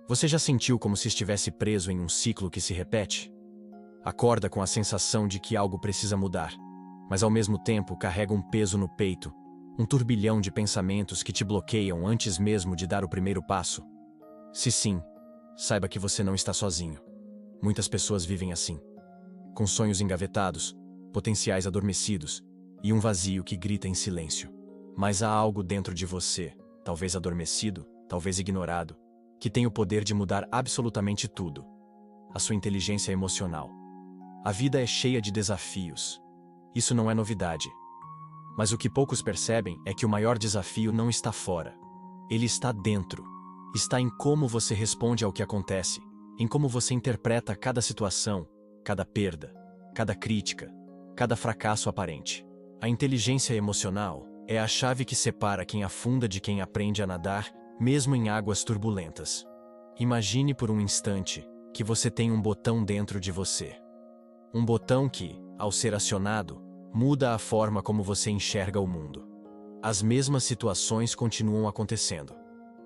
Você já sentiu como se estivesse preso em um ciclo que se repete? Acorda com a sensação de que algo precisa mudar, mas ao mesmo tempo carrega um peso no peito, um turbilhão de pensamentos que te bloqueiam antes mesmo de dar o primeiro passo? Se sim, saiba que você não está sozinho. Muitas pessoas vivem assim, com sonhos engavetados, potenciais adormecidos e um vazio que grita em silêncio. Mas há algo dentro de você, talvez adormecido, talvez ignorado, que tem o poder de mudar absolutamente tudo. A sua inteligência emocional. A vida é cheia de desafios. Isso não é novidade. Mas o que poucos percebem é que o maior desafio não está fora. Ele está dentro. Está em como você responde ao que acontece, em como você interpreta cada situação, cada perda, cada crítica, cada fracasso aparente. A inteligência emocional é a chave que separa quem afunda de quem aprende a nadar, mesmo em águas turbulentas. Imagine por um instante que você tem um botão dentro de você. Um botão que, ao ser acionado, muda a forma como você enxerga o mundo. As mesmas situações continuam acontecendo.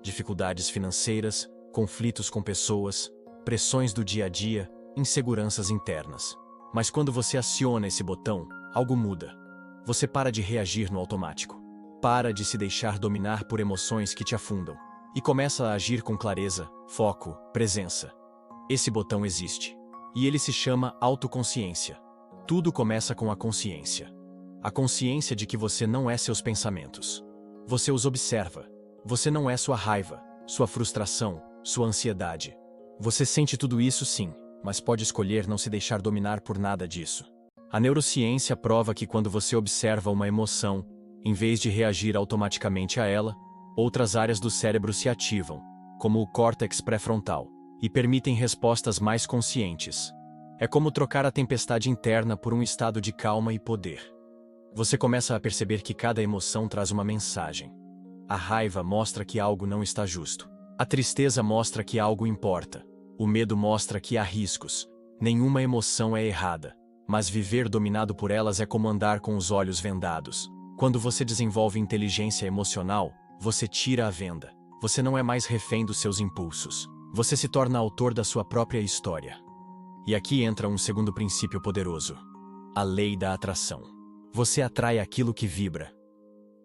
Dificuldades financeiras, conflitos com pessoas, pressões do dia a dia, inseguranças internas. Mas quando você aciona esse botão, algo muda. Você para de reagir no automático. Para de se deixar dominar por emoções que te afundam. E começa a agir com clareza, foco, presença. Esse botão existe. E ele se chama autoconsciência. Tudo começa com a consciência. A consciência de que você não é seus pensamentos. Você os observa. Você não é sua raiva, sua frustração, sua ansiedade. Você sente tudo isso sim, mas pode escolher não se deixar dominar por nada disso. A neurociência prova que quando você observa uma emoção, em vez de reagir automaticamente a ela, outras áreas do cérebro se ativam, como o córtex pré-frontal, e permitem respostas mais conscientes. É como trocar a tempestade interna por um estado de calma e poder. Você começa a perceber que cada emoção traz uma mensagem. A raiva mostra que algo não está justo. A tristeza mostra que algo importa. O medo mostra que há riscos. Nenhuma emoção é errada, mas viver dominado por elas é como andar com os olhos vendados. Quando você desenvolve inteligência emocional, você tira a venda. Você não é mais refém dos seus impulsos. Você se torna autor da sua própria história. E aqui entra um segundo princípio poderoso: a lei da atração. Você atrai aquilo que vibra.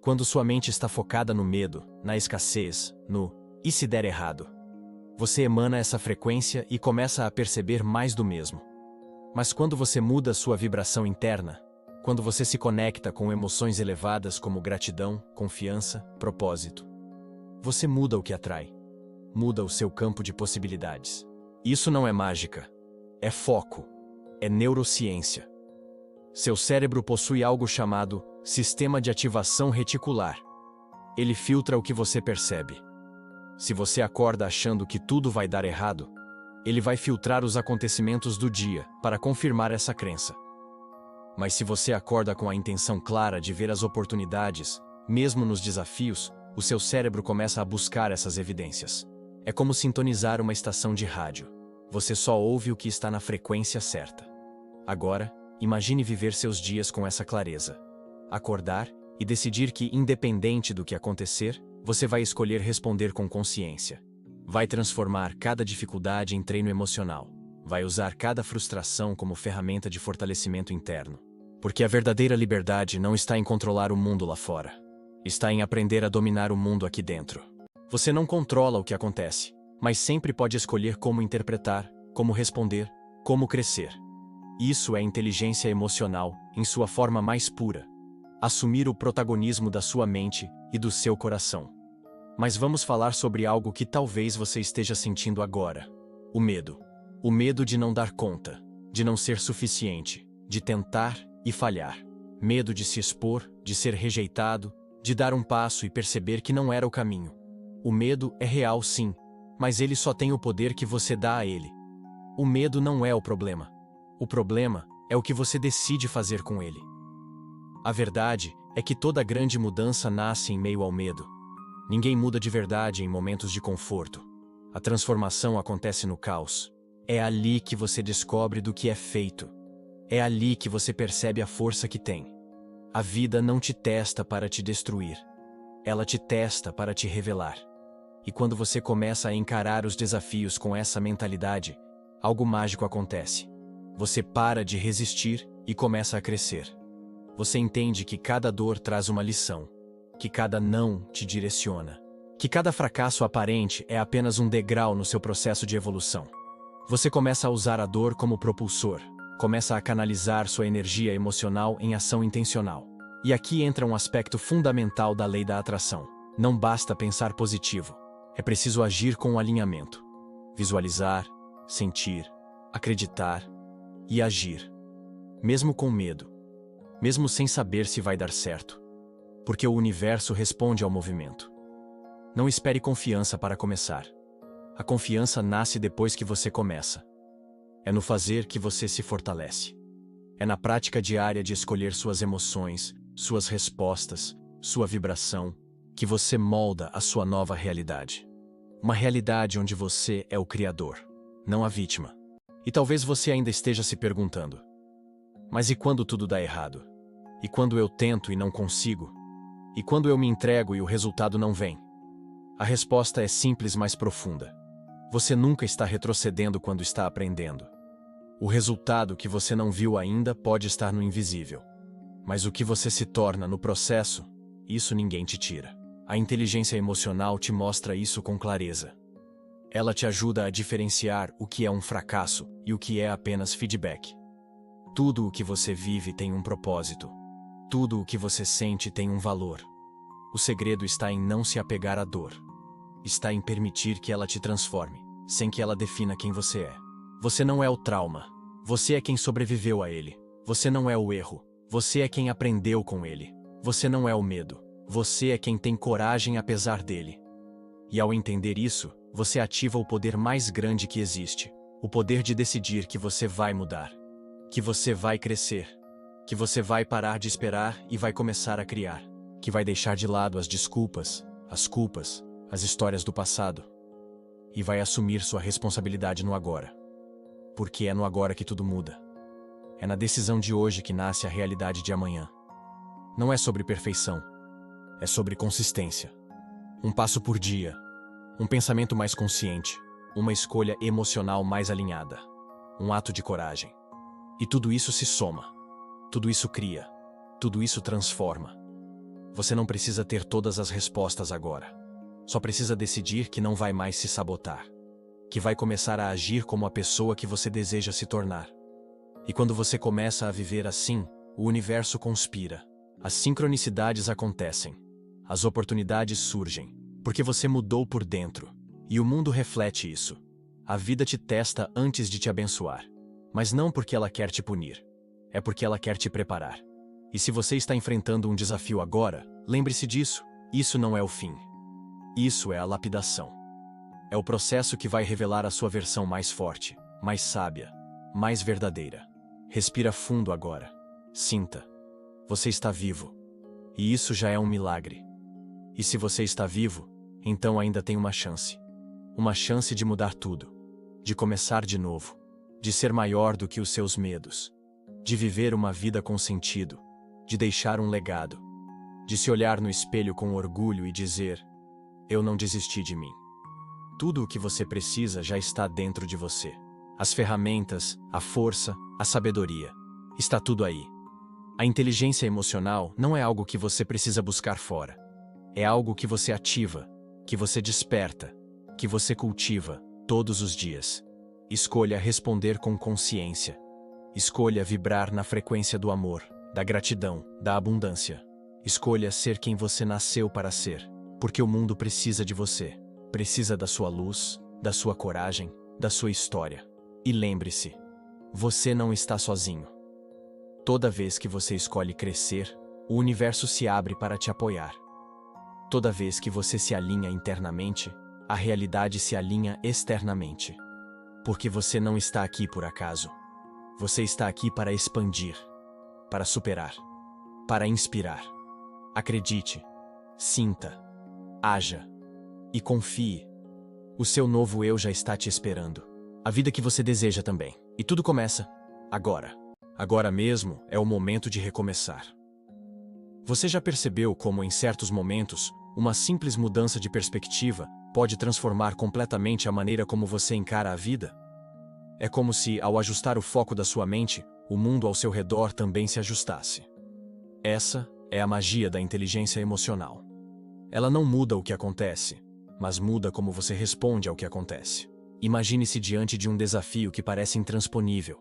Quando sua mente está focada no medo, na escassez, no "e se der errado?", você emana essa frequência e começa a perceber mais do mesmo. Mas quando você muda sua vibração interna, quando você se conecta com emoções elevadas como gratidão, confiança, propósito, você muda o que atrai. Muda o seu campo de possibilidades. Isso não é mágica. É foco. É neurociência. Seu cérebro possui algo chamado sistema de ativação reticular. Ele filtra o que você percebe. Se você acorda achando que tudo vai dar errado, ele vai filtrar os acontecimentos do dia para confirmar essa crença. Mas se você acorda com a intenção clara de ver as oportunidades, mesmo nos desafios, o seu cérebro começa a buscar essas evidências. É como sintonizar uma estação de rádio. Você só ouve o que está na frequência certa. Agora, imagine viver seus dias com essa clareza. Acordar e decidir que, independente do que acontecer, você vai escolher responder com consciência. Vai transformar cada dificuldade em treino emocional. Vai usar cada frustração como ferramenta de fortalecimento interno. Porque a verdadeira liberdade não está em controlar o mundo lá fora. Está em aprender a dominar o mundo aqui dentro. Você não controla o que acontece, mas sempre pode escolher como interpretar, como responder, como crescer. Isso é inteligência emocional, em sua forma mais pura. Assumir o protagonismo da sua mente e do seu coração. Mas vamos falar sobre algo que talvez você esteja sentindo agora: o medo. O medo de não dar conta, de não ser suficiente, de tentar e falhar. Medo de se expor, de ser rejeitado, de dar um passo e perceber que não era o caminho. O medo é real, sim, mas ele só tem o poder que você dá a ele. O medo não é o problema. O problema é o que você decide fazer com ele. A verdade é que toda grande mudança nasce em meio ao medo. Ninguém muda de verdade em momentos de conforto. A transformação acontece no caos. É ali que você descobre do que é feito. É ali que você percebe a força que tem. A vida não te testa para te destruir. Ela te testa para te revelar. E quando você começa a encarar os desafios com essa mentalidade, algo mágico acontece. Você para de resistir e começa a crescer. Você entende que cada dor traz uma lição, que cada não te direciona, que cada fracasso aparente é apenas um degrau no seu processo de evolução. Você começa a usar a dor como propulsor, começa a canalizar sua energia emocional em ação intencional. E aqui entra um aspecto fundamental da lei da atração. Não basta pensar positivo, é preciso agir com alinhamento. Visualizar, sentir, acreditar e agir. Mesmo com medo, mesmo sem saber se vai dar certo. Porque o universo responde ao movimento. Não espere confiança para começar. A confiança nasce depois que você começa. É no fazer que você se fortalece. É na prática diária de escolher suas emoções, suas respostas, sua vibração, que você molda a sua nova realidade. Uma realidade onde você é o criador, não a vítima. E talvez você ainda esteja se perguntando: mas e quando tudo dá errado? E quando eu tento e não consigo? E quando eu me entrego e o resultado não vem? A resposta é simples, mas profunda. Você nunca está retrocedendo quando está aprendendo. O resultado que você não viu ainda pode estar no invisível. Mas o que você se torna no processo, isso ninguém te tira. A inteligência emocional te mostra isso com clareza. Ela te ajuda a diferenciar o que é um fracasso e o que é apenas feedback. Tudo o que você vive tem um propósito. Tudo o que você sente tem um valor. O segredo está em não se apegar à dor. Está em permitir que ela te transforme, sem que ela defina quem você é. Você não é o trauma. Você é quem sobreviveu a ele. Você não é o erro. Você é quem aprendeu com ele. Você não é o medo. Você é quem tem coragem apesar dele. E ao entender isso, você ativa o poder mais grande que existe. O poder de decidir que você vai mudar. Que você vai crescer. Que você vai parar de esperar e vai começar a criar. Que vai deixar de lado as desculpas, as culpas, as histórias do passado. E vai assumir sua responsabilidade no agora. Porque é no agora que tudo muda. É na decisão de hoje que nasce a realidade de amanhã. Não é sobre perfeição. É sobre consistência. Um passo por dia. Um pensamento mais consciente. Uma escolha emocional mais alinhada. Um ato de coragem. E tudo isso se soma. Tudo isso cria. Tudo isso transforma. Você não precisa ter todas as respostas agora. Só precisa decidir que não vai mais se sabotar. Que vai começar a agir como a pessoa que você deseja se tornar. E quando você começa a viver assim, o universo conspira. As sincronicidades acontecem. As oportunidades surgem. Porque você mudou por dentro. E o mundo reflete isso. A vida te testa antes de te abençoar. Mas não porque ela quer te punir. É porque ela quer te preparar. E se você está enfrentando um desafio agora, lembre-se disso. Isso não é o fim. Isso é a lapidação. É o processo que vai revelar a sua versão mais forte, mais sábia, mais verdadeira. Respira fundo agora. Sinta. Você está vivo. E isso já é um milagre. E se você está vivo, então ainda tem uma chance. Uma chance de mudar tudo. De começar de novo. De ser maior do que os seus medos. De viver uma vida com sentido. De deixar um legado. De se olhar no espelho com orgulho e dizer: eu não desisti de mim. Tudo o que você precisa já está dentro de você. As ferramentas, a força, a sabedoria. Está tudo aí. A inteligência emocional não é algo que você precisa buscar fora. É algo que você ativa, que você desperta, que você cultiva todos os dias. Escolha responder com consciência. Escolha vibrar na frequência do amor, da gratidão, da abundância. Escolha ser quem você nasceu para ser, porque o mundo precisa de você. Precisa da sua luz, da sua coragem, da sua história. E lembre-se, você não está sozinho. Toda vez que você escolhe crescer, o universo se abre para te apoiar. Toda vez que você se alinha internamente, a realidade se alinha externamente. Porque você não está aqui por acaso. Você está aqui para expandir, para superar, para inspirar. Acredite, sinta, haja e confie. O seu novo eu já está te esperando. A vida que você deseja também. E tudo começa agora. Agora mesmo é o momento de recomeçar. Você já percebeu como, em certos momentos, uma simples mudança de perspectiva pode transformar completamente a maneira como você encara a vida? É como se, ao ajustar o foco da sua mente, o mundo ao seu redor também se ajustasse. Essa é a magia da inteligência emocional. Ela não muda o que acontece, mas muda como você responde ao que acontece. Imagine-se diante de um desafio que parece intransponível.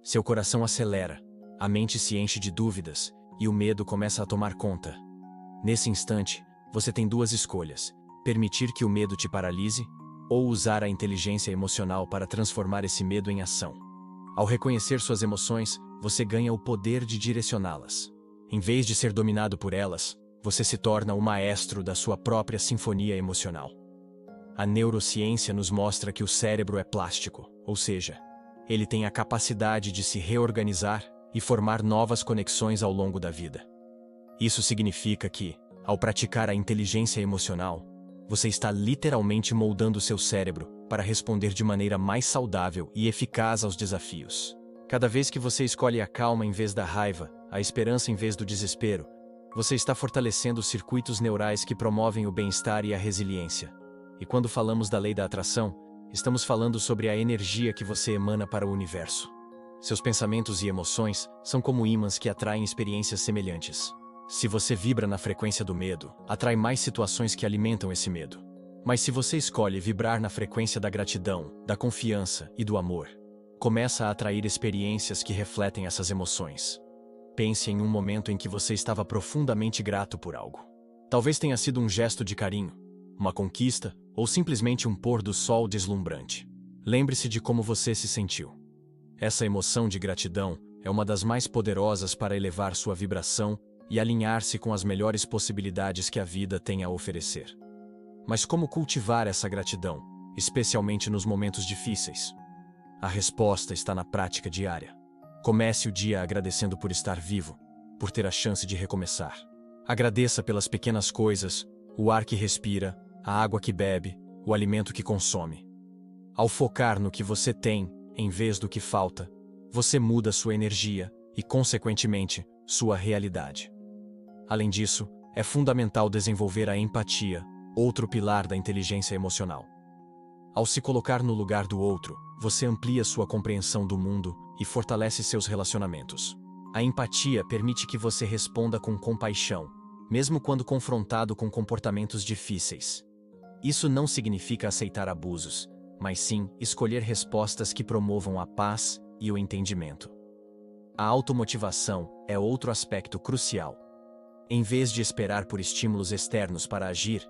Seu coração acelera, a mente se enche de dúvidas e o medo começa a tomar conta. Nesse instante, você tem duas escolhas: permitir que o medo te paralise ou usar a inteligência emocional para transformar esse medo em ação. Ao reconhecer suas emoções, você ganha o poder de direcioná-las. Em vez de ser dominado por elas, você se torna o maestro da sua própria sinfonia emocional. A neurociência nos mostra que o cérebro é plástico, ou seja, ele tem a capacidade de se reorganizar e formar novas conexões ao longo da vida. Isso significa que, ao praticar a inteligência emocional, você está literalmente moldando seu cérebro para responder de maneira mais saudável e eficaz aos desafios. Cada vez que você escolhe a calma em vez da raiva, a esperança em vez do desespero, você está fortalecendo os circuitos neurais que promovem o bem-estar e a resiliência. E quando falamos da lei da atração, estamos falando sobre a energia que você emana para o universo. Seus pensamentos e emoções são como ímãs que atraem experiências semelhantes. Se você vibra na frequência do medo, atrai mais situações que alimentam esse medo. Mas se você escolhe vibrar na frequência da gratidão, da confiança e do amor, começa a atrair experiências que refletem essas emoções. Pense em um momento em que você estava profundamente grato por algo. Talvez tenha sido um gesto de carinho, uma conquista ou simplesmente um pôr do sol deslumbrante. Lembre-se de como você se sentiu. Essa emoção de gratidão é uma das mais poderosas para elevar sua vibração e alinhar-se com as melhores possibilidades que a vida tem a oferecer. Mas como cultivar essa gratidão, especialmente nos momentos difíceis? A resposta está na prática diária. Comece o dia agradecendo por estar vivo, por ter a chance de recomeçar. Agradeça pelas pequenas coisas, o ar que respira, a água que bebe, o alimento que consome. Ao focar no que você tem, em vez do que falta, você muda sua energia e, consequentemente, sua realidade. Além disso, é fundamental desenvolver a empatia, outro pilar da inteligência emocional. Ao se colocar no lugar do outro, você amplia sua compreensão do mundo e fortalece seus relacionamentos. A empatia permite que você responda com compaixão, mesmo quando confrontado com comportamentos difíceis. Isso não significa aceitar abusos, mas sim escolher respostas que promovam a paz e o entendimento. A automotivação é outro aspecto crucial. Em vez de esperar por estímulos externos para agir,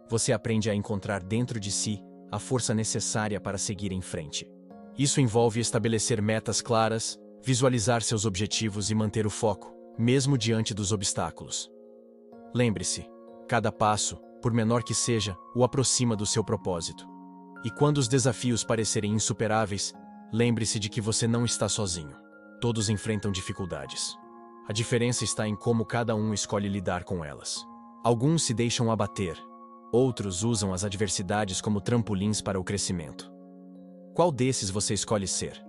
você aprende a encontrar dentro de si a força necessária para seguir em frente. Isso envolve estabelecer metas claras, visualizar seus objetivos e manter o foco, mesmo diante dos obstáculos. Lembre-se, cada passo, por menor que seja, o aproxima do seu propósito. E quando os desafios parecerem insuperáveis, lembre-se de que você não está sozinho. Todos enfrentam dificuldades. A diferença está em como cada um escolhe lidar com elas. Alguns se deixam abater, outros usam as adversidades como trampolins para o crescimento. Qual desses você escolhe ser?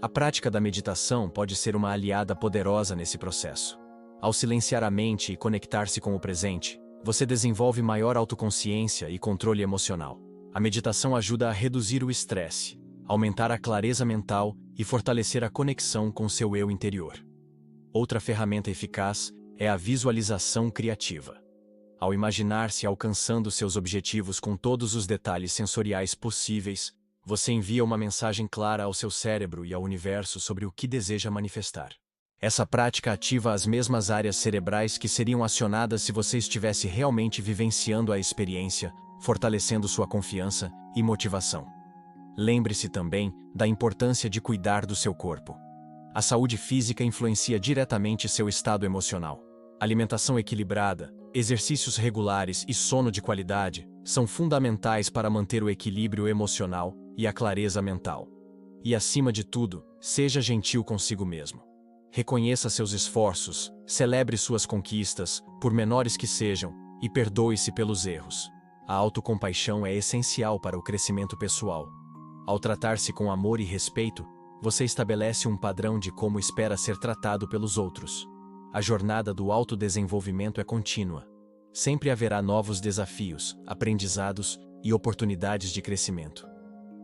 A prática da meditação pode ser uma aliada poderosa nesse processo. Ao silenciar a mente e conectar-se com o presente, você desenvolve maior autoconsciência e controle emocional. A meditação ajuda a reduzir o estresse, aumentar a clareza mental e fortalecer a conexão com seu eu interior. Outra ferramenta eficaz é a visualização criativa. Ao imaginar-se alcançando seus objetivos com todos os detalhes sensoriais possíveis, você envia uma mensagem clara ao seu cérebro e ao universo sobre o que deseja manifestar. Essa prática ativa as mesmas áreas cerebrais que seriam acionadas se você estivesse realmente vivenciando a experiência, fortalecendo sua confiança e motivação. Lembre-se também da importância de cuidar do seu corpo. A saúde física influencia diretamente seu estado emocional. Alimentação equilibrada, exercícios regulares e sono de qualidade são fundamentais para manter o equilíbrio emocional e a clareza mental. E, acima de tudo, seja gentil consigo mesmo. Reconheça seus esforços, celebre suas conquistas, por menores que sejam, e perdoe-se pelos erros. A autocompaixão é essencial para o crescimento pessoal. Ao tratar-se com amor e respeito, você estabelece um padrão de como espera ser tratado pelos outros. A jornada do autodesenvolvimento é contínua. Sempre haverá novos desafios, aprendizados e oportunidades de crescimento.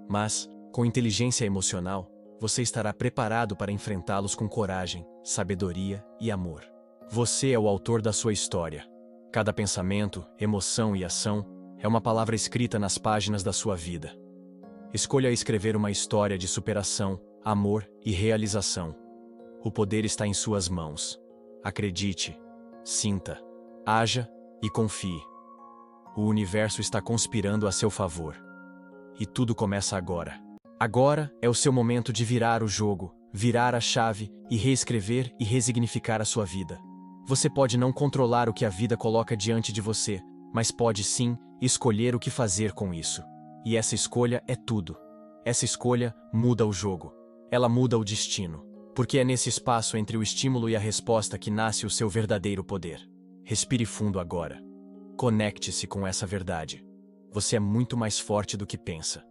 Mas, com inteligência emocional, você estará preparado para enfrentá-los com coragem, sabedoria e amor. Você é o autor da sua história. Cada pensamento, emoção e ação é uma palavra escrita nas páginas da sua vida. Escolha escrever uma história de superação, amor e realização. O poder está em suas mãos. Acredite, sinta, haja e confie. O universo está conspirando a seu favor. E tudo começa agora. Agora é o seu momento de virar o jogo, virar a chave e reescrever e resignificar a sua vida. Você pode não controlar o que a vida coloca diante de você, mas pode sim escolher o que fazer com isso. E essa escolha é tudo. Essa escolha muda o jogo. Ela muda o destino. Porque é nesse espaço entre o estímulo e a resposta que nasce o seu verdadeiro poder. Respire fundo agora. Conecte-se com essa verdade. Você é muito mais forte do que pensa.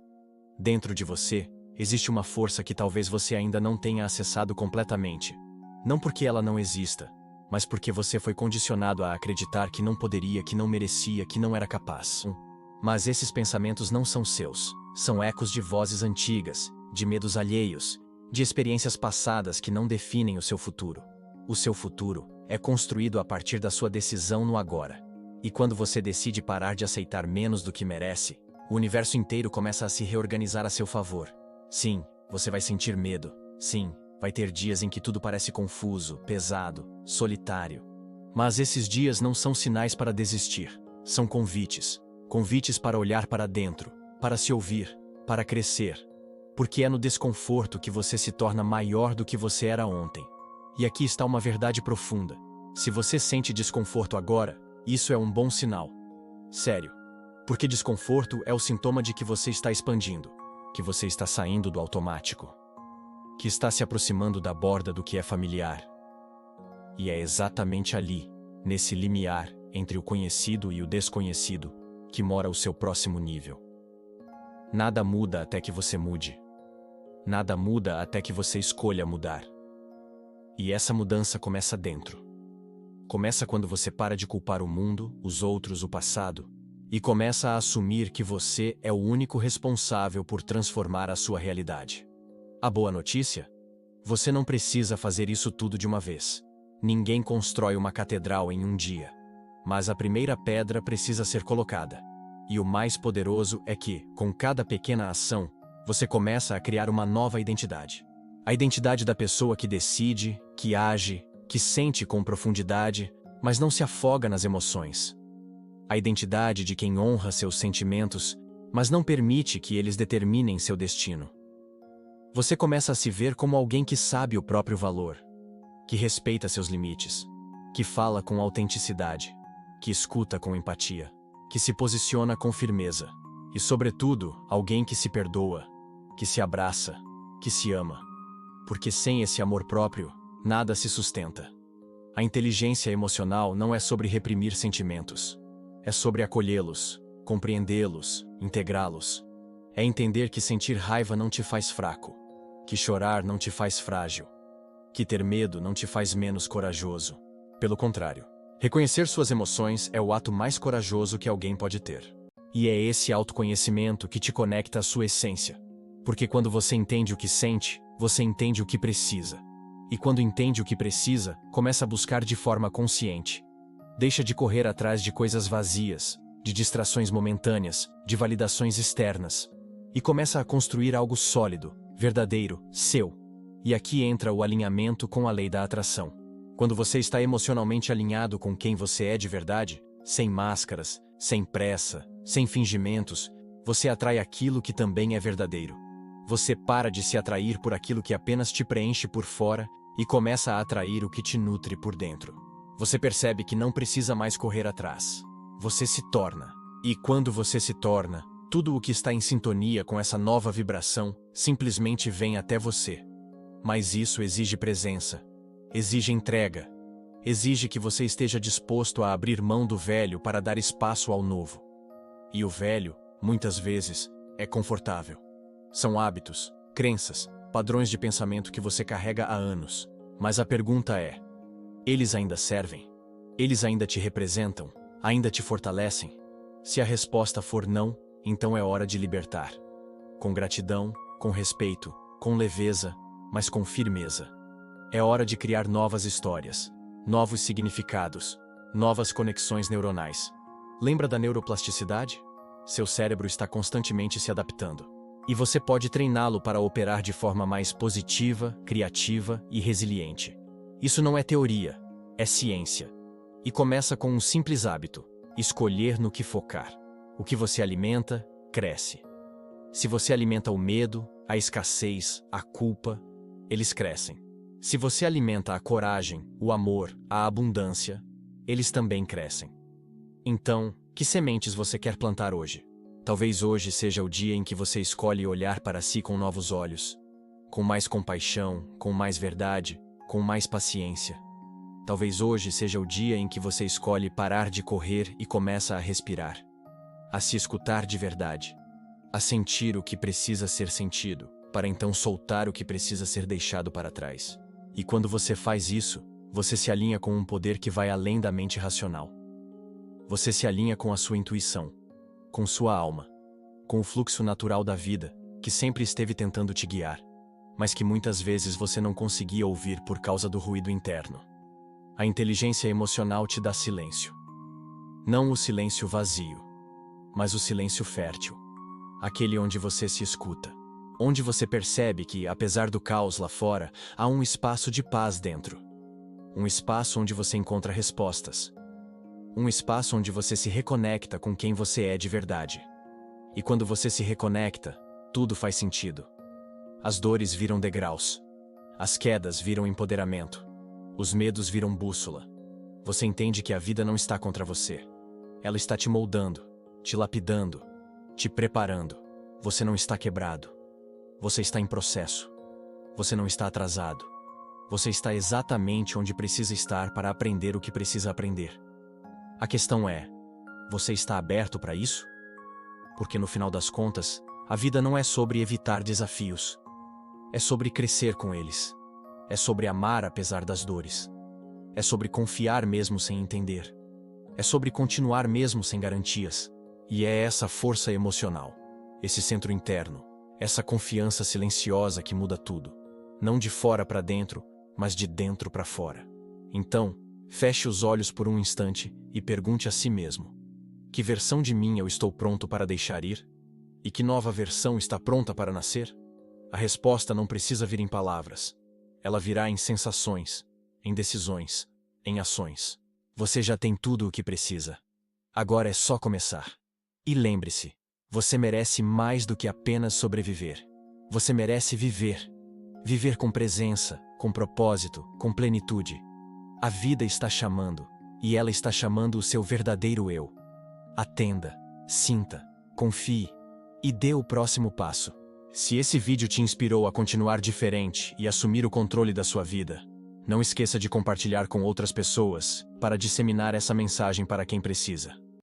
Dentro de você, existe uma força que talvez você ainda não tenha acessado completamente. Não porque ela não exista, mas porque você foi condicionado a acreditar que não poderia, que não merecia, que não era capaz. Mas esses pensamentos não são seus. São ecos de vozes antigas, de medos alheios, de experiências passadas que não definem o seu futuro. O seu futuro é construído a partir da sua decisão no agora. E quando você decide parar de aceitar menos do que merece, o universo inteiro começa a se reorganizar a seu favor. Sim, você vai sentir medo. Sim, vai ter dias em que tudo parece confuso, pesado, solitário. Mas esses dias não são sinais para desistir. São convites. Convites para olhar para dentro, para se ouvir, para crescer. Porque é no desconforto que você se torna maior do que você era ontem. E aqui está uma verdade profunda. Se você sente desconforto agora, isso é um bom sinal. Sério. Porque desconforto é o sintoma de que você está expandindo, que você está saindo do automático, que está se aproximando da borda do que é familiar. E é exatamente ali, nesse limiar entre o conhecido e o desconhecido, que mora o seu próximo nível. Nada muda até que você mude. Nada muda até que você escolha mudar. E essa mudança começa dentro. Começa quando você para de culpar o mundo, os outros, o passado, e começa a assumir que você é o único responsável por transformar a sua realidade. A boa notícia? Você não precisa fazer isso tudo de uma vez. Ninguém constrói uma catedral em um dia. Mas a primeira pedra precisa ser colocada. E o mais poderoso é que, com cada pequena ação, você começa a criar uma nova identidade. A identidade da pessoa que decide, que age, que sente com profundidade, mas não se afoga nas emoções. A identidade de quem honra seus sentimentos, mas não permite que eles determinem seu destino. Você começa a se ver como alguém que sabe o próprio valor, que respeita seus limites, que fala com autenticidade, que escuta com empatia, que se posiciona com firmeza e, sobretudo, alguém que se perdoa, que se abraça, que se ama. Porque sem esse amor próprio, nada se sustenta. A inteligência emocional não é sobre reprimir sentimentos. É sobre acolhê-los, compreendê-los, integrá-los. É entender que sentir raiva não te faz fraco, que chorar não te faz frágil, que ter medo não te faz menos corajoso. Pelo contrário, reconhecer suas emoções é o ato mais corajoso que alguém pode ter. E é esse autoconhecimento que te conecta à sua essência. Porque quando você entende o que sente, você entende o que precisa. E quando entende o que precisa, começa a buscar de forma consciente. Deixa de correr atrás de coisas vazias, de distrações momentâneas, de validações externas. E começa a construir algo sólido, verdadeiro, seu. E aqui entra o alinhamento com a lei da atração. Quando você está emocionalmente alinhado com quem você é de verdade, sem máscaras, sem pressa, sem fingimentos, você atrai aquilo que também é verdadeiro. Você para de se atrair por aquilo que apenas te preenche por fora e começa a atrair o que te nutre por dentro. Você percebe que não precisa mais correr atrás. Você se torna. E quando você se torna, tudo o que está em sintonia com essa nova vibração simplesmente vem até você. Mas isso exige presença, exige entrega, exige que você esteja disposto a abrir mão do velho para dar espaço ao novo. E o velho, muitas vezes, é confortável. São hábitos, crenças, padrões de pensamento que você carrega há anos. Mas a pergunta é: eles ainda servem? Eles ainda te representam? Ainda te fortalecem? Se a resposta for não, Então é hora de libertar. Com gratidão, com respeito, com leveza, mas com firmeza. É hora de criar novas histórias, novos significados, novas conexões neuronais. Lembra da neuroplasticidade? Seu cérebro está constantemente se adaptando. E você pode treiná-lo para operar de forma mais positiva, criativa e resiliente. Isso não é teoria, é ciência. E começa com um simples hábito: escolher no que focar. O que você alimenta, cresce. Se você alimenta o medo, a escassez, a culpa, eles crescem. Se você alimenta a coragem, o amor, a abundância, eles também crescem. Então, que sementes você quer plantar hoje? Talvez hoje seja o dia em que você escolhe olhar para si com novos olhos, com mais compaixão, com mais verdade, com mais paciência. Talvez hoje seja o dia em que você escolhe parar de correr e começa a respirar, a se escutar de verdade, a sentir o que precisa ser sentido, para então soltar o que precisa ser deixado para trás. E quando você faz isso, você se alinha com um poder que vai além da mente racional. Você se alinha com a sua intuição, com sua alma, com o fluxo natural da vida, que sempre esteve tentando te guiar, mas que muitas vezes você não conseguia ouvir por causa do ruído interno. A inteligência emocional te dá silêncio. Não o silêncio vazio, mas o silêncio fértil. Aquele onde você se escuta. Onde você percebe que, apesar do caos lá fora, há um espaço de paz dentro. Um espaço onde você encontra respostas. Um espaço onde você se reconecta com quem você é de verdade. E quando você se reconecta, tudo faz sentido. As dores viram degraus. As quedas viram empoderamento. Os medos viram bússola. Você entende que a vida não está contra você. Ela está te moldando, te lapidando, te preparando. Você não está quebrado. Você está em processo. Você não está atrasado. Você está exatamente onde precisa estar para aprender o que precisa aprender. A questão é: você está aberto para isso? Porque no final das contas, a vida não é sobre evitar desafios. É sobre crescer com eles. É sobre amar apesar das dores. É sobre confiar mesmo sem entender. É sobre continuar mesmo sem garantias. E é essa força emocional, esse centro interno, essa confiança silenciosa que muda tudo. Não de fora para dentro, mas de dentro para fora. Então, feche os olhos por um instante e pergunte a si mesmo: que versão de mim eu estou pronto para deixar ir? E que nova versão está pronta para nascer? A resposta não precisa vir em palavras. Ela virá em sensações, em decisões, em ações. Você já tem tudo o que precisa. Agora é só começar. E lembre-se, você merece mais do que apenas sobreviver. Você merece viver. Viver com presença, com propósito, com plenitude. A vida está chamando, e ela está chamando o seu verdadeiro eu. Atenda, sinta, confie e dê o próximo passo. Se esse vídeo te inspirou a continuar diferente e assumir o controle da sua vida, não esqueça de compartilhar com outras pessoas para disseminar essa mensagem para quem precisa.